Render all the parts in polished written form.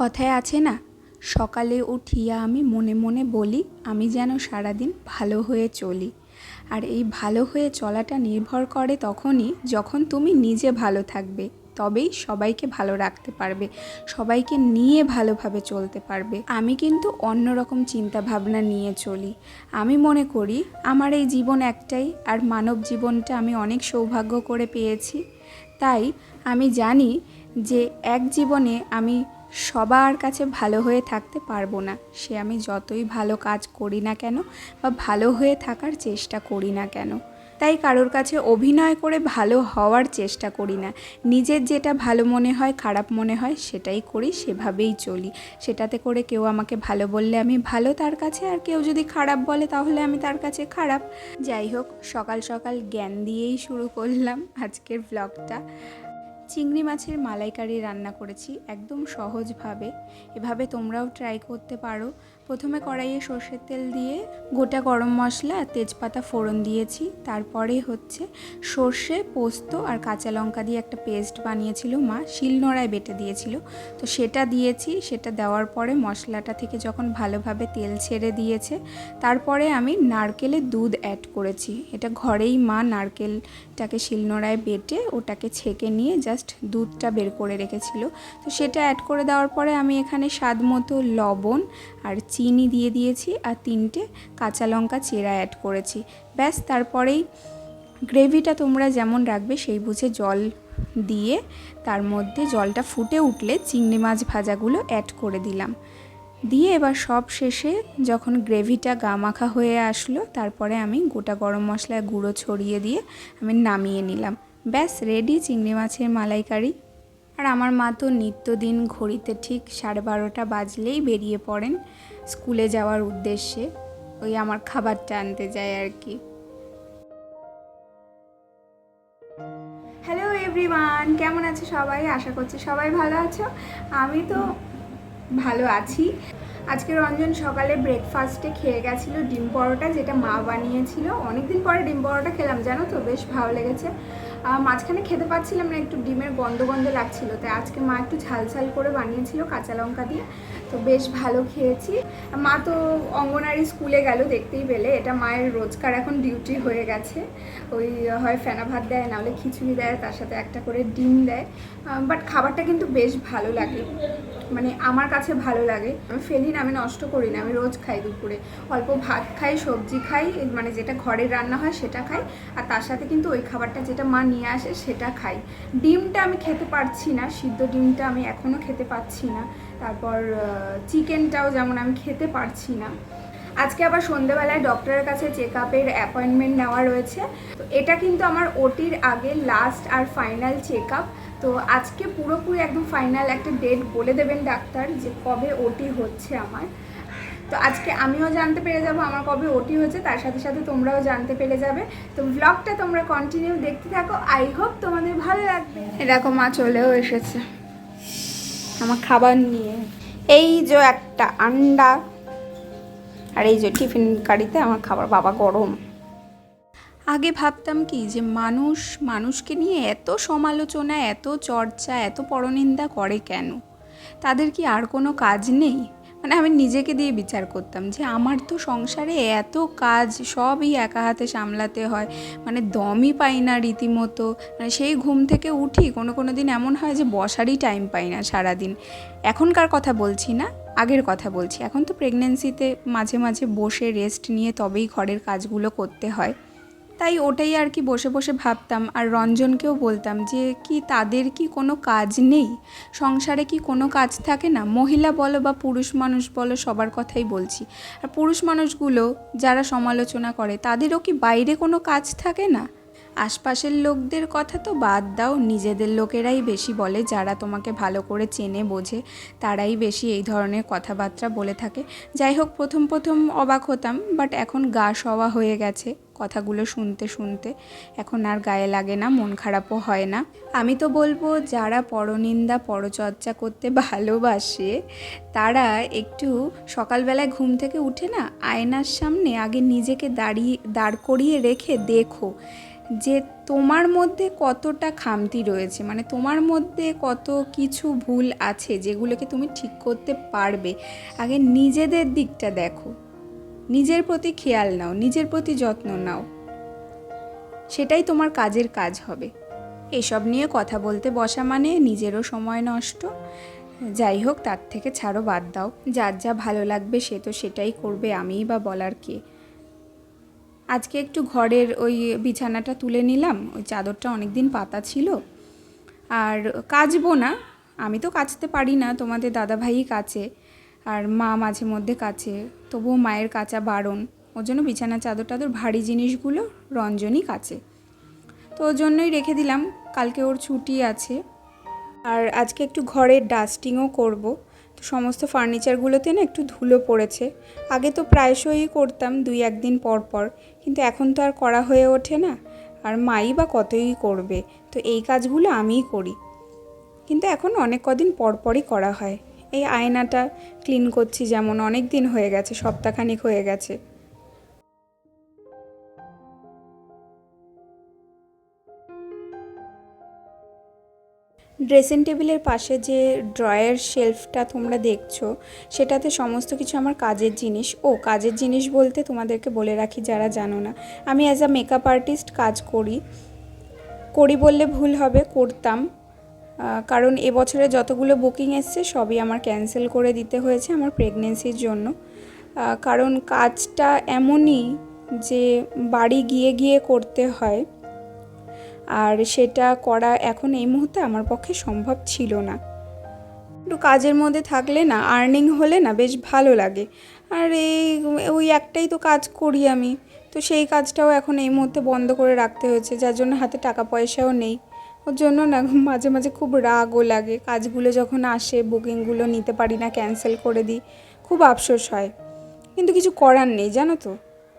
কথায় আছে না, সকালে উঠিয়া আমি মনে মনে বলি আমি যেন সারাদিন ভালো হয়ে চলি। আর এই ভালো হয়ে চলাটা নির্ভর করে তখনই যখন তুমি নিজে ভালো থাকবে, তবেই সবাইকে ভালো রাখতে পারবে, সবাইকে নিয়ে ভালোভাবে চলতে পারবে। আমি কিন্তু অন্যরকম চিন্তা ভাবনা নিয়ে চলি। আমি মনে করি আমার এই জীবন একটাই, আর মানব জীবনটা আমি অনেক সৌভাগ্য করে পেয়েছি। তাই আমি জানি যে এক জীবনে আমি সবার কাছে ভালো হয়ে থাকতে পারবো না, সে আমি যতই ভালো কাজ করি না কেন বা ভালো হয়ে থাকার চেষ্টা করি না কেন। তাই কারোর কাছে অভিনয় করে ভালো হওয়ার চেষ্টা করি না। নিজের যেটা ভালো মনে হয়, খারাপ মনে হয় সেটাই করি, সেভাবেই চলি। সেটাতে করে কেউ আমাকে ভালো বললে আমি ভালো তার কাছে, আর কেউ যদি খারাপ বলে তাহলে আমি তার কাছে খারাপ। যাই হোক, সকাল সকাল জ্ঞান দিয়েই শুরু করলাম আজকের ব্লগটা। চিংড়ি মাছের মালাইকারি রান্না করেছি একদম সহজভাবে। এভাবে তোমরাও ট্রাই করতে পারো। প্রথমে কড়াইয়ে সর্ষের তেল দিয়ে গোটা গরম মশলা আর তেজপাতা ফোড়ন দিয়েছি। তারপরে হচ্ছে সর্ষে, পোস্ত আর কাঁচা লঙ্কা দিয়ে একটা পেস্ট বানিয়েছিল মা, শিলনোড়ায় বেটে দিয়েছিল, তো সেটা দিয়েছি। সেটা দেওয়ার পরে মশলাটা থেকে যখন ভালোভাবে তেল ছেড়ে দিয়েছে, তারপরে আমি নারকেলের দুধ অ্যাড করেছি। এটা ঘরেই মা নারকেলটাকে শিলনোড়ায় বেটে ওটাকে ছেঁকে নিয়ে জাস্ট দুধটা বের করে রেখেছিল, তো সেটা অ্যাড করে দেওয়ার পরে আমি এখানে স্বাদ মতো লবণ আর চিনি দিয়ে দিয়েছি, আর 3টে কাঁচা লঙ্কা চেরা অ্যাড করেছি। ব্যাস, তারপরেই গ্রেভিটা তোমরা যেমন রাখবে সেই বুঝে জল দিয়ে তার মধ্যে জলটা ফুটে উঠলে চিংড়ি মাছ ভাজাগুলো অ্যাড করে দিলাম। দিয়ে এবার সব শেষে যখন গ্রেভিটা গামাখা হয়ে আসলো, তারপরে আমি গোটা গরম মশলার গুঁড়ো ছড়িয়ে দিয়ে আমি নামিয়ে নিলাম। ব্যাস রেডি চিংড়ি মাছের মালাইকারি। আর আমার মা তো নিত্যদিন ঘড়িতে ঠিক 12:30 বাজলেই বেরিয়ে পড়েন স্কুলে যাওয়ার উদ্দেশ্যে। ওই আমার খাবারটা আনতে যায় আর কি। হ্যালো এভরিওয়ান, কেমন আছো সবাই? আশা করছি সবাই ভালো আছো। আমি তো ভালো আছি। আজকে রঞ্জন সকালে ব্রেকফাস্টে খেয়ে গেছিলো ডিম পরোটা, যেটা মা বানিয়েছিল। অনেকদিন পরে ডিম পরোটা খেলাম, জানো তো, বেশ ভালো লেগেছে। মাঝখানে খেতে পাচ্ছিলাম না, একটু ডিমের গন্ধ গন্ধ লাগছিল, তাই আজকে মা একটু ঝাল ঝাল করে বানিয়েছিল কাঁচা লঙ্কা দিয়ে, তো বেশ ভালো খেয়েছি। মা তো অঙ্গনারী স্কুলে গেল, দেখতেই পেলে। এটা মায়ের রোজকার এখন ডিউটি হয়ে গেছে। ওই হয় ফেনা ভাত দেয়, নাহলে খিচুড়ি দেয়, তার সাথে একটা করে ডিম দেয়। বাট খাবারটা কিন্তু বেশ ভালো লাগে, মানে আমার কাছে ভালো লাগে। আমি ফেলি না, আমি নষ্ট করি না, আমি রোজ খাই। দুপুরে অল্প ভাত খাই, সবজি খাই, মানে যেটা ঘরের রান্না হয় সেটা খাই, আর তার সাথে কিন্তু ওই খাবারটা যেটা মা নিয়ে আসে সেটা খাই। ডিমটা আমি খেতে পারছি না, সিদ্ধ ডিমটা আমি এখনও খেতে পারছি না। তারপর চিকেনটাও যেমন আমি খেতে পারছি না। আজকে আবার সন্ধেবেলায় ডক্টরের কাছে চেক আপের অ্যাপয়েন্টমেন্ট নেওয়া রয়েছে। তো এটা কিন্তু আমার ওটির আগে লাস্ট আর ফাইনাল চেক আপ। তো আজকে পুরোপুরি একদম ফাইনাল একটা ডেট বলে দেবেন ডাক্তার যে কবে ওটি হচ্ছে আমার। তো আজকে আমিও জানতে পেরে যাব আমার কবে ওটি হচ্ছে, তার সাথে সাথে তোমরাও জানতে পেরে যাবে। তো ব্লগটা তোমরা কন্টিনিউ দেখতে থাকো, আই হোপ তোমাদের ভালো লাগবে। এরকম মা চলেও এসেছে আমার খাবার নিয়ে। এই যে একটা আন্ডা, আর এই যে টিফিন কারিতে আমার খাবার। বাবা গরম। আগে ভাবতাম কি যে মানুষকে নিয়ে এত সমালোচনা, এত চর্চা, এত পরনিন্দা করে কেন? তাদের কি আর কোনো কাজ নেই? মানে আমি নিজেকে দিয়ে বিচার করতাম যে আমার তো সংসারে এত কাজ, সবই একা হাতে সামলাতে হয়, মানে দমই পাই না রীতিমতো। মানে সেই ঘুম থেকে উঠি, কোনো দিন এমন হয় যে বসারই টাইম পাই না সারাদিন। এখনকার কথা বলছি না, আগের কথা বলছি। এখন তো প্রেগনেন্সিতে মাঝে মাঝে বসে রেস্ট নিয়ে তবেই ঘরের কাজগুলো করতে হয়। তাই ওটাই আর কি বসে বসে ভাবতাম। আর রঞ্জনকেও বলতাম যে কি তাদের কি কোনো কাজ নেই? সংসারে কি কোনো কাজ থাকে না? মহিলা বলো বা পুরুষ মানুষ বলো, সবার কথাই বলছি। আর পুরুষ মানুষগুলো যারা সমালোচনা করে, তাদেরও কি বাইরে কোনো কাজ থাকে না? আশপাশের লোকদের কথা তো বাদ দাও, নিজেদের লোকেরাই বেশি বলে, যারা তোমাকে ভালো করে চেনে বোঝে, তারাই বেশি এই ধরনের কথাবার্তা বলে থাকে। যাই হোক, প্রথম অবাক হতাম, বাট এখন গা সওয়া হয়ে গেছে কথাগুলো শুনতে শুনতে। এখন আর গায়ে লাগে না, মন খারাপও হয় না। আমি তো বলবো যারা পরনিন্দা পরচর্চা করতে ভালোবাসে, তারা একটু সকালবেলায় ঘুম থেকে উঠে না আয়নার সামনে আগে নিজেকে দাঁড় করিয়ে রেখে দেখো যে তোমার মধ্যে কতটা খামতি রয়েছে, মানে তোমার মধ্যে কত কিছু ভুল আছে যেগুলোকে তুমি ঠিক করতে পারবে। আগে নিজেদের দিকটা দেখো, নিজের প্রতি খেয়াল নাও, নিজের প্রতি যত্ন নাও, সেটাই তোমার কাজের কাজ হবে। এসব নিয়ে কথা বলতে বসা মানে নিজেরও সময় নষ্ট। যাই হোক, তার থেকে ছাড়ো, বাদ দাও। যার যা ভালো লাগবে সে তো সেটাই করবে, আমিই বা বলার কে। আজকে একটু ঘরের ওই বিছানাটা তুলে নিলাম, ওই চাদরটা অনেক দিন পাতা ছিল। আর কাচবো না, আমি তো কাচতে পারি না, তোমাদের দাদাভাইই কাচে, আর মা মাঝে মধ্যে কাচে, তবুও মায়ের কাচা বারণ। ওর জন্য বিছানা চাদর টাদর ভারী জিনিসগুলো রঞ্জনই কাচে, তো ওর জন্যই রেখে দিলাম। কালকে ওর ছুটি আছে। আর আজকে একটু ঘরের ডাস্টিংও করব। তো সমস্ত ফার্নিচারগুলোতে না একটু ধুলো পড়েছে। আগে তো প্রায়শই করতাম 2-1 দিন পর পর, কিন্তু এখন তো আর করা হয়ে ওঠে না, আর মাই বা কতই করবে। তো এই কাজগুলো আমিই করি, কিন্তু এখন অনেক কদিন পর পরই করা হয়। এই আয়নাটা ক্লিন করছি, যেমন অনেক দিন হয়ে গেছে, সপ্তাহখানিক হয়ে গেছে। ড্রেসিং টেবিলের পাশে যে ড্রয়ার শেলফটা তোমরা দেখছো, সেটাতে সমস্ত কিছু আমার কাজের জিনিস। কাজের জিনিস বলতে তোমাদেরকে বলে রাখি যারা জানো না, আমি অ্যাজ আ মেকআপ আর্টিস্ট কাজ করি বললে ভুল হবে, করতাম। কারণ এবছরে যতগুলো বুকিং এসছে সবই আমার ক্যান্সেল করে দিতে হয়েছে আমার প্রেগনেন্সির জন্য। কারণ কাজটা এমনই যে বাড়ি গিয়ে গিয়ে করতে হয়, আর সেটা করা এখন এই মুহূর্তে আমার পক্ষে সম্ভব ছিল না। একটু কাজের মধ্যে থাকলে না, আর্নিং হলে না বেশ ভালো লাগে। আর ওই একটাই তো কাজ করি আমি, তো সেই কাজটাও এখন এই মুহূর্তে বন্ধ করে রাখতে হয়েছে, যার জন্য হাতে টাকা পয়সাও নেই। ওর জন্য না মাঝে মাঝে খুব রাগও লাগে। কাজগুলো যখন আসে, বুকিংগুলো নিতে পারি না, ক্যান্সেল করে দিই, খুব আফসোস হয়। কিন্তু কিছু করার নেই, জানো তো।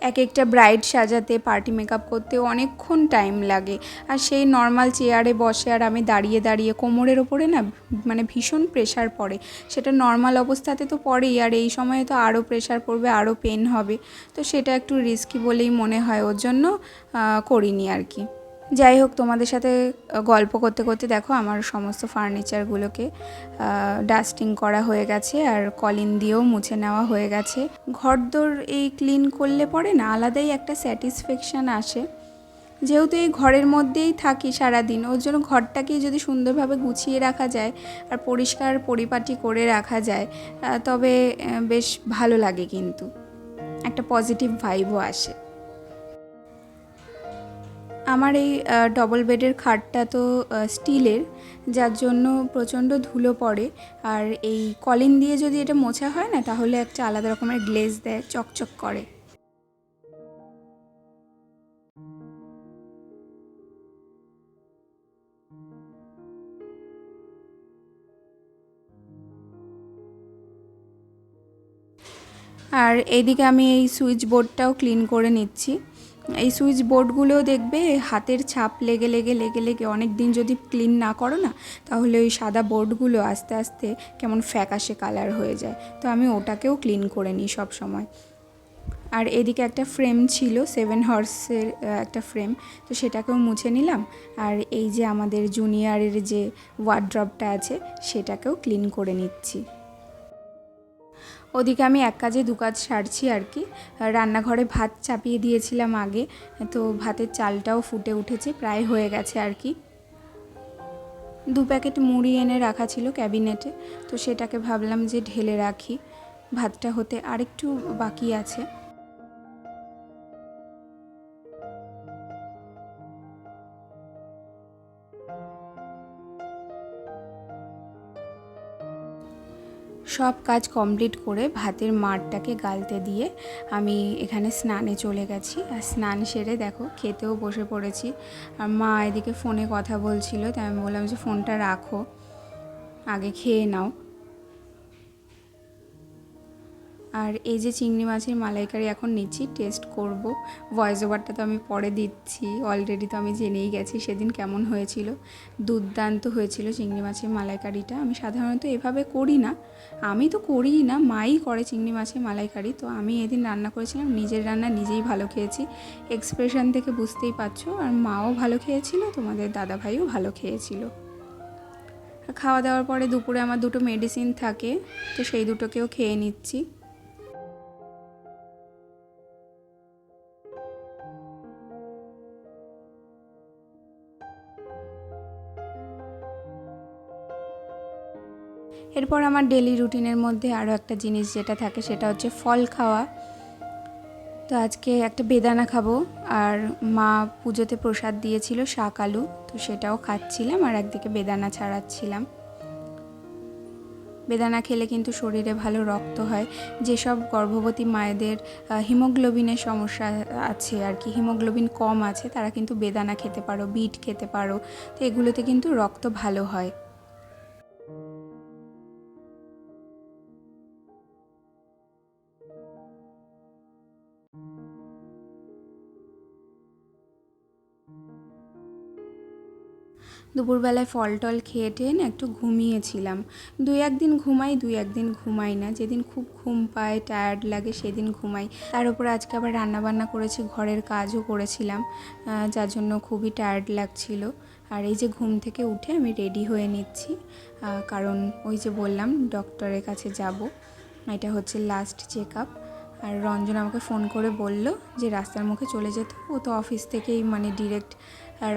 এক একটা ব্রাইড সাজাতে, পার্টি মেকআপ করতে অনেকক্ষণ টাইম লাগে। আর সেই নর্মাল চেয়ারে বসে আর আমি দাঁড়িয়ে দাঁড়িয়ে, কোমরের ওপরে না মানে ভীষণ প্রেশার পড়ে। সেটা নর্মাল অবস্থাতে তো পড়েই, আর এই সময়ে তো আরও প্রেশার পড়বে, আরও পেন হবে। তো সেটা একটু রিস্কি বলেই মনে হয়, ওর জন্য করিনি আর কি। যাই হোক, তোমাদের সাথে গল্প করতে করতে দেখো আমার সমস্ত ফার্নিচারগুলোকে ডাস্টিং করা হয়ে গেছে, আর কলিন দিয়েও মুছে নেওয়া হয়ে গেছে। ঘরদোর এই ক্লিন করলে পরে না আলাদাই একটা স্যাটিসফ্যাকশান আসে। যেহেতু এই ঘরের মধ্যেই থাকি সারাদিন, ওর জন্য ঘরটাকে যদি সুন্দরভাবে গুছিয়ে রাখা যায় আর পরিষ্কার পরিপাটি করে রাখা যায়, তবে বেশ ভালো লাগে, কিন্তু একটা পজিটিভ ভাইবও আসে। আমার এই ডবল বেডের খাটটা তো স্টিলের, যার জন্য প্রচণ্ড ধুলো পড়ে। আর এই কলিন দিয়ে যদি এটা মোছা হয় না, তাহলে একটা আলাদা রকমের গ্লেজ দেয়, চকচক করে। আর এইদিকে আমি এই সুইচ বোর্ডটাও ক্লিন করে নিচ্ছি। এই সুইচ বোর্ডগুলোও দেখবে হাতের ছাপ লেগে লেগে লেগে লেগে অনেক দিন যদি ক্লিন না করো না, তাহলে ওই সাদা বোর্ডগুলো আস্তে আস্তে কেমন ফ্যাকাশে কালার হয়ে যায়। তো আমি ওটাকেও ক্লিন করে নিই সব সময়। আর এদিকে একটা ফ্রেম ছিল, 7 হর্সের একটা ফ্রেম, তো সেটাকেও মুছে নিলাম। আর এই যে আমাদের জুনিয়রের যে ওয়ার্ড্রপটা আছে, সেটাকেও ক্লিন করে নিচ্ছি। ওদিকে আমি এক কাজে দু কাজ সারছি আর কি। রান্নাঘরে ভাত চাপিয়ে দিয়েছিলাম আগে, তো ভাতের চালটাও ফুটে উঠেছে, প্রায় হয়ে গেছে আর কি। 2 প্যাকেট মুড়ি এনে রাখা ছিল ক্যাবিনেটে, তো সেটাকে ভাবলাম যে ঢেলে রাখি, ভাতটা হতে আরেকটু বাকি আছে। সব কাজ কমপ্লিট করে ভাতের মাড়টাকে গালতে দিয়ে আমি এখানে স্নানে চলে গেছি। আর স্নান সেরে দেখো খেতেও বসে পড়েছি। আর মা এদিকে ফোনে কথা বলছিল, তাই আমি বললাম যে ফোনটা রাখো, আগে খেয়ে নাও। আর এই যে চিংড়ি মাছের মালাইকারি এখন নিচ্ছি, টেস্ট করব। ভয়েস ওভারটা তো আমি পরে দিচ্ছি, অলরেডি তো আমি জেনেই গেছি সেদিন কেমন হয়েছিল। দুর্দান্ত হয়েছিল চিংড়ি মাছের মালাইকারিটা। আমি সাধারণত এভাবে করি না, আমি তো করিই না, মাই করে চিংড়ি মাছের মালাইকারি। তো আমি এদিন রান্না করেছিলাম, নিজের রান্না নিজেই ভালো খেয়েছি, এক্সপ্রেশন থেকে বুঝতেই পারছো। আর মাও ভালো খেয়েছিল, তোমাদের দাদাভাইও ভালো খেয়েছিল। খাওয়া দাওয়ার পরে দুপুরে আমার দুটো মেডিসিন থাকে, তো সেই দুটোকেও খেয়ে নিচ্ছি। এরপর আমার ডেলি রুটিনের মধ্যে আরও একটা জিনিস যেটা থাকে সেটা হচ্ছে ফল খাওয়া। তো আজকে একটা বেদানা খাবো, আর মা পুজোতে প্রসাদ দিয়েছিল শাক আলু, তো সেটাও খাচ্ছিলাম আর একদিকে বেদানা ছাড়াচ্ছিলাম। বেদানা খেলে কিন্তু শরীরে ভালো রক্ত হয়। যেসব গর্ভবতী মায়েদের হিমোগ্লোবিনের সমস্যা আছে আর কি, হিমোগ্লোবিন কম আছে, তারা কিন্তু বেদানা খেতে পারো, বিট খেতে পারো। তো এগুলোতে কিন্তু রক্ত ভালো হয়। দুপুরবেলায় ফল টল খেয়ে টেয়ে না একটু ঘুমিয়েছিলাম। 2-1 দিন ঘুমাই, 2-1 দিন ঘুমাই না। যেদিন খুব ঘুম পায়, টায়ার্ড লাগে, সেদিন ঘুমাই। তার উপরে আজকে আবার রান্নাবান্না করেছি, ঘরের কাজও করেছিলাম, যার জন্য খুবই টায়ার্ড লাগছিল। আর এই যে ঘুম থেকে উঠে আমি রেডি হয়ে নিচ্ছি, কারণ ওই যে বললাম ডক্টরের কাছে যাব, এটা হচ্ছে লাস্ট চেক আপ। আর রঞ্জন আমাকে ফোন করে বলল যে রাস্তার মুখে চলে যেতে। ও তো অফিস থেকেই মানে ডিরেক্ট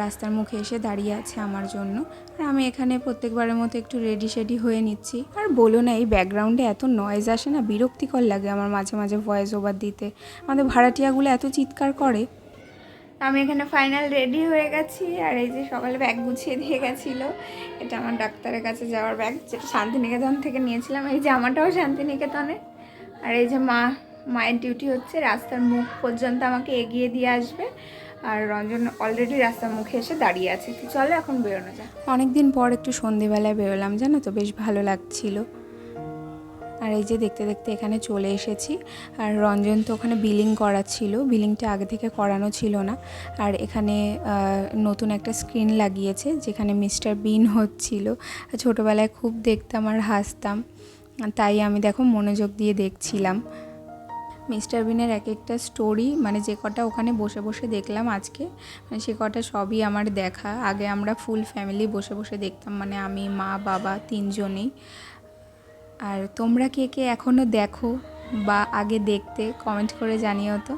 রাস্তার মুখে এসে দাঁড়িয়ে আছে আমার জন্য। আর আমি এখানে প্রত্যেকবারের মতো একটু রেডি শেডি হয়ে নিচ্ছি। আর বলো না, এই ব্যাকগ্রাউন্ডে এত নয়েজ আসে না, বিরক্তিকর লাগে আমার মাঝে মাঝে ভয়েস ওভার দিতে। আমাদের ভাড়াটিয়াগুলো এত চিৎকার করে। আমি এখানে ফাইনাল রেডি হয়ে গেছি। আর এই যে সকালে ব্যাগ গুছিয়ে দিয়ে গেছিলো, এটা আমার ডাক্তারের কাছে যাওয়ার ব্যাগ, যেটা শান্তিনিকেতন থেকে নিয়েছিলাম। এই জামাটাও শান্তিনিকেতনে। আর এই যে মায়ের ডিউটি হচ্ছে রাস্তার মুখ পর্যন্ত আমাকে এগিয়ে দিয়ে আসবে। আর রঞ্জন অলরেডি রাস্তার মুখে এসে দাঁড়িয়ে আছে। তো চলো এখন বেরোনো যায়। অনেকদিন পর একটু সন্ধেবেলায় বেরোলাম, জানো তো, বেশ ভালো লাগছিল। আর এই যে দেখতে দেখতে এখানে চলে এসেছি। আর রঞ্জন তো ওখানে বিলিং করাচ্ছিল, বিলিংটা আগে থেকে করানো ছিল না। আর এখানে নতুন একটা স্ক্রিন লাগিয়েছে যেখানে মিস্টার বিন হচ্ছিল। ছোটোবেলায় খুব দেখতাম আর হাসতাম, তাই আমি দেখো মনোযোগ দিয়ে দেখছিলাম। মিস্টার বিনের এক একটা স্টোরি, মানে যে কটা ওখানে বসে বসে দেখলাম আজকে, মানে সে কটা সবই আমার দেখা। আগে আমরা ফুল ফ্যামিলি বসে বসে দেখতাম, মানে আমি, মা, বাবা, 3জনেই। আর তোমরা কে কে এখনও দেখো বা আগে দেখতে কমেন্ট করে জানিও তো।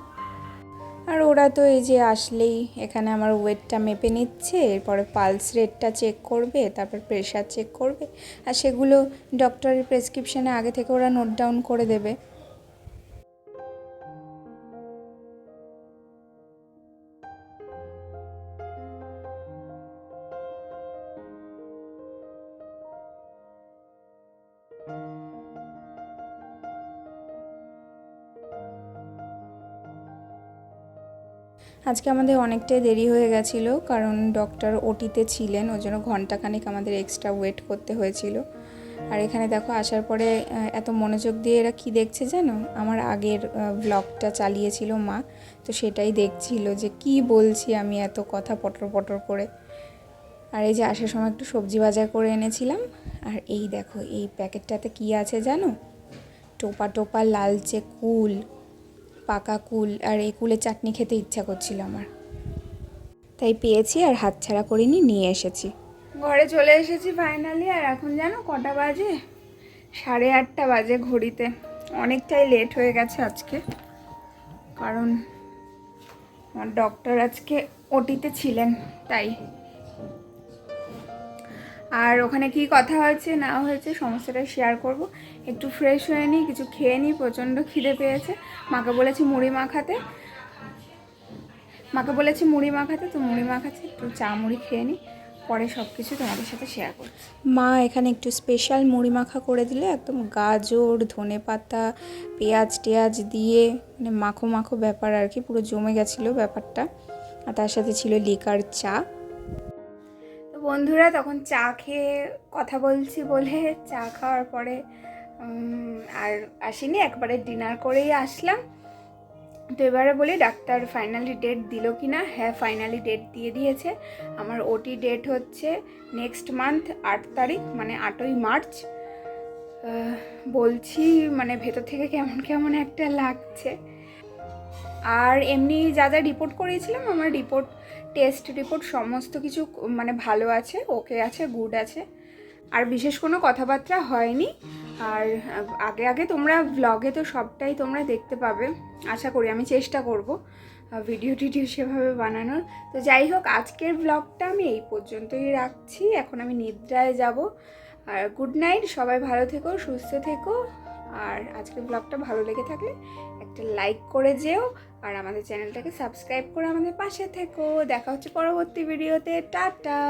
আর ওরা তো এই যে আসলেই এখানে আমার ওয়েটটা মেপে নিচ্ছে, এরপরে পালস রেটটা চেক করবে, তারপর প্রেশার চেক করবে। আর সেগুলো ডক্টরের প্রেসক্রিপশানে আগে থেকে ওরা নোট ডাউন করে দেবে। আজকে আমাদের অনেকটাই দেরি হয়ে গেছিলো, কারণ ডক্টর ওটিতে ছিলেন, ওই জন্য ঘন্টাখানেক আমাদের এক্সট্রা ওয়েট করতে হয়েছিল। আর এখানে দেখো আসার পরে এত মনোযোগ দিয়ে এরা কি দেখছে জানো, আমার আগের ব্লগটা চালিয়েছিল মা, তো সেটাই দেখছিল যে কি বলছি আমি এত কথা পটর পটর করে। আর এই যে আসার সময় একটু সবজি বাজার করে এনেছিলাম। আর এই দেখো এই প্যাকেটটাতে কি আছে জানো, টোপা টোপা লালচে কুল, পাকা কুল। আর এই কুলের চাটনি খেতে ইচ্ছা করছিল আমার, তাই পেয়েছি আর হাতছাড়া করিনি, নিয়ে এসেছি। ঘরে চলে এসেছি ফাইনালি। আর এখন জানো কটা বাজে, 8:30 বাজে ঘড়িতে। অনেকটাই লেট হয়ে গেছে আজকে, কারণ আমার ডক্টর আজকে ওটিতে ছিলেন তাই। আর ওখানে কি কথা হয়েছে না হয়েছে সমস্তটা শেয়ার করব। একটু ফ্রেশ হয়ে নিই, কিছু খেয়ে নিই, প্রচণ্ড খিদে পেয়েছে। মাকে বলেছি মুড়ি মাখাতে, তো মুড়ি মাখাচ্ছি, একটু চা মুড়ি খেয়ে নিই, পরে সব কিছু তোমাদের সাথে শেয়ার করছি। মা এখানে একটু স্পেশাল মুড়ি মাখা করে দিলে, একদম গাজর, ধনেপাতা, পেঁয়াজ টেয়াজ দিয়ে, মানে মাখো মাখো ব্যাপার আর কি, পুরো জমে গেছিলো ব্যাপারটা। আর তার সাথে ছিল লিকার চা। তো বন্ধুরা তখন চা খেয়ে কথা বলছি বলে, চা খাওয়ার পরে আর আসিনি, একবারে ডিনার করেই আসলাম। তো এবারে বলি ডাক্তার ফাইনালি ডেট দিল কি না। হ্যাঁ, ফাইনালি ডেট দিয়ে দিয়েছে। আমার ওটি ডেট হচ্ছে নেক্সট মান্থ 8 তারিখ, মানে 8ই মার্চ। বলছি মানে ভেতর থেকে কেমন কেমন একটা লাগছে। আর এমনি যা যা রিপোর্ট করিয়েছিলাম, আমার টেস্ট রিপোর্ট সমস্ত কিছু মানে ভালো আছে, ওকে আছে, গুড আছে। আর বিশেষ কোনো কথাবার্তা হয়নি। আর আগে আগে তোমরা ভ্লগে তো সবটাই তোমরা দেখতে পাবে আশা করি। আমি চেষ্টা করব ভিডিও টিডিও সেভাবে বানানোর। তো যাই হোক, আজকের ভ্লগটা আমি এই পর্যন্তই রাখছি। এখন আমি নিদ্রায় যাব। আর গুড নাইট, সবাই ভালো থেকো, সুস্থ থেকো। আর আজকের ব্লগটা ভালো লেগে থাকলে একটা লাইক করে যেও, আর আমাদের চ্যানেলটাকে সাবস্ক্রাইব করে আমাদের পাশে থেকো। দেখা হচ্ছে পরবর্তী ভিডিওতে। টাটা।